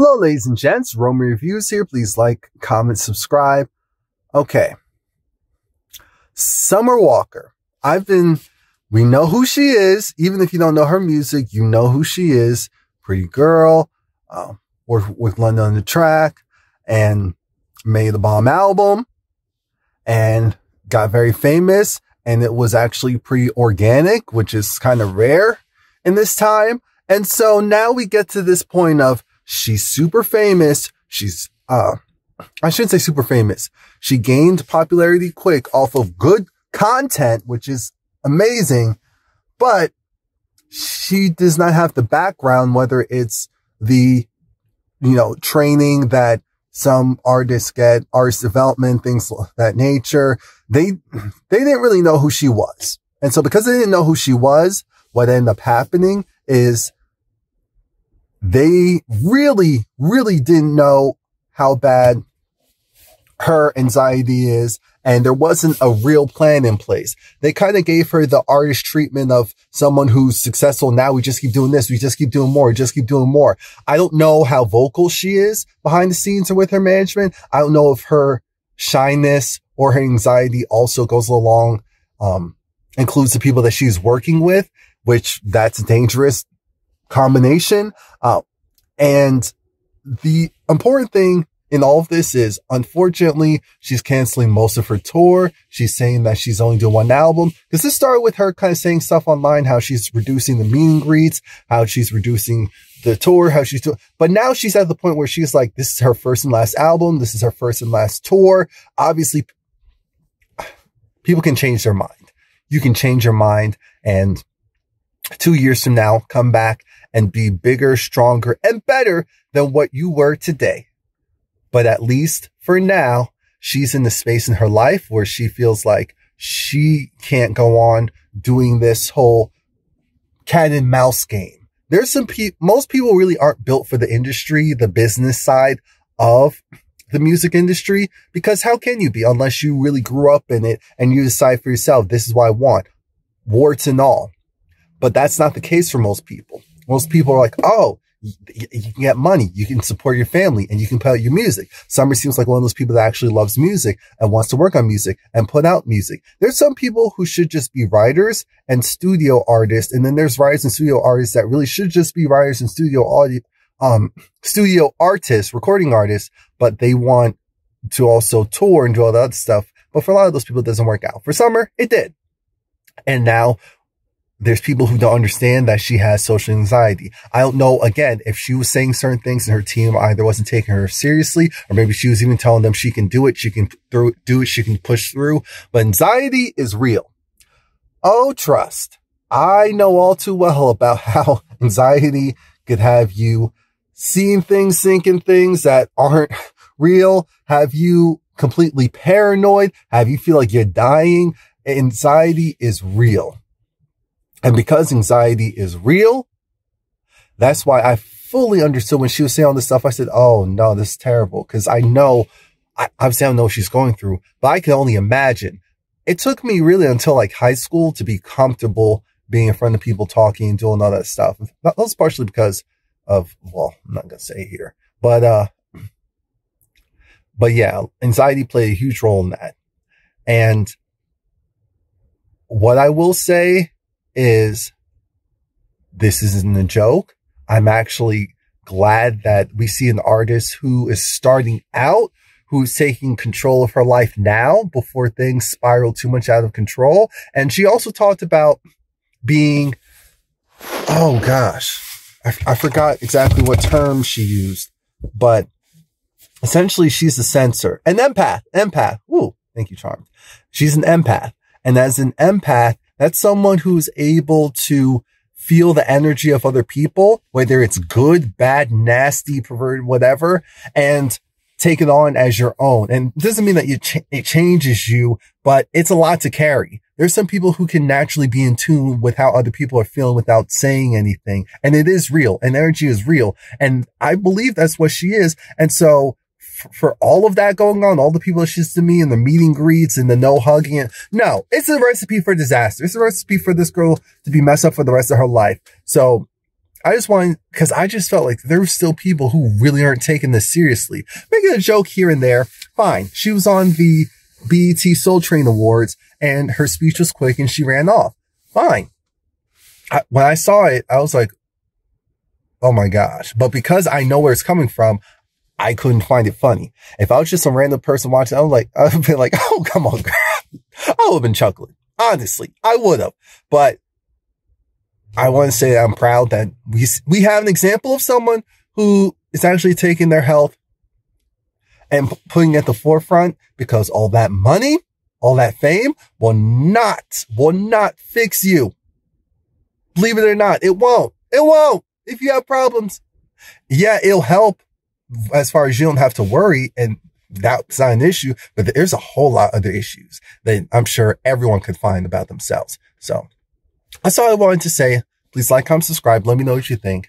Hello, ladies and gents. Romie Reviews here. Please like, comment, subscribe. Okay. Summer Walker. We know who she is. Even if you don't know her music, you know who she is. Pretty girl. Worked with London on the Track and made the bomb album and got very famous. And it was actually pretty organic, which is kind of rare in this time. And so now we get to this point of she's super famous. She's, I shouldn't say super famous. She gained popularity quick off of good content, which is amazing, but she does not have the background, whether it's the, training that some artists get, artist development, things of that nature. They didn't really know who she was. And so because they didn't know who she was, what ended up happening is they really, really didn't know how bad her anxiety is. And there wasn't a real plan in place. They kind of gave her the artist treatment of someone who's successful. Now we just keep doing this. We just keep doing more. Just keep doing more. I don't know how vocal she is behind the scenes or with her management. I don't know if her shyness or her anxiety also goes along, includes the people that she's working with, which that's a dangerous combination. And the important thing in all of this is, unfortunately, she's canceling most of her tour. She's saying that she's only doing one album. Because this started with her kind of saying stuff online, how she's reducing the meet and greets, how she's reducing the tour, how she's doing. But now she's at the point where she's like, this is her first and last album. This is her first and last tour. Obviously, people can change their mind. You can change your mind and 2 years from now, come back and be bigger, stronger, and better than what you were today. But at least for now, she's in the space in her life where she feels like she can't go on doing this whole cat and mouse game. There's some most people really aren't built for the industry, the business side of the music industry, because how can you be unless you really grew up in it and you decide for yourself, this is what I want, warts and all. But that's not the case for most people. Most people are like, oh, you can get money, you can support your family, and you can put out your music. Summer seems like one of those people that actually loves music and wants to work on music and put out music. There's some people who should just be writers and studio artists, and then there's writers and studio artists that really should just be writers and studio artists, recording artists, but they want to also tour and do all that other stuff. But for a lot of those people, it doesn't work out. For Summer, it did. And now there's people who don't understand that she has social anxiety. I don't know, again, if she was saying certain things and her team either wasn't taking her seriously, or maybe she was even telling them she can do it, she can do it, she can push through. But anxiety is real. Oh, trust. I know all too well about how anxiety could have you seeing things, thinking things that aren't real, have you completely paranoid, have you feel like you're dying. Anxiety is real. And because anxiety is real, that's why I fully understood when she was saying all this stuff. I said, oh no, this is terrible. Cause I know, obviously I don't know what she's going through, but I can only imagine. It took me really until like high school to be comfortable being in front of people talking and doing all that stuff. That was partially because of, well, I'm not going to say here, but yeah, anxiety played a huge role in that. And what I will say is, this isn't a joke. I'm actually glad that we see an artist who is starting out, who's taking control of her life now before things spiral too much out of control. And she also talked about being, oh gosh, I forgot exactly what term she used, but essentially she's a sensor, an empath. Ooh, thank you, Charmed. She's an empath. And as an empath, that's someone who's able to feel the energy of other people, whether it's good, bad, nasty, perverted, whatever, and take it on as your own. And it doesn't mean that it changes you, but it's a lot to carry. There's some people who can naturally be in tune with how other people are feeling without saying anything. And it is real, and energy is real. And I believe that's what she is. And so for all of that going on, all the people that she's to me and the meet and greets and the no hugging, and no, it's a recipe for disaster. It's a recipe for this girl to be messed up for the rest of her life. So I just wanted, because I just felt like there were still people who really aren't taking this seriously. Making a joke here and there, fine. She was on the BET Soul Train Awards and her speech was quick and she ran off. Fine. When I saw it, I was like, oh my gosh. But because I know where it's coming from, I couldn't find it funny. If I was just some random person watching, I would have been like, oh, come on, girl. I would have been chuckling. Honestly, I would have. But I want to say that I'm proud that we have an example of someone who is actually taking their health and putting it at the forefront, because all that money, all that fame will not fix you. Believe it or not, it won't. It won't. If you have problems, yeah, it'll help as far as you don't have to worry, and that's not an issue, but there's a whole lot of other issues that I'm sure everyone could find about themselves. So that's all I wanted to say. Please like, comment, subscribe. Let me know what you think.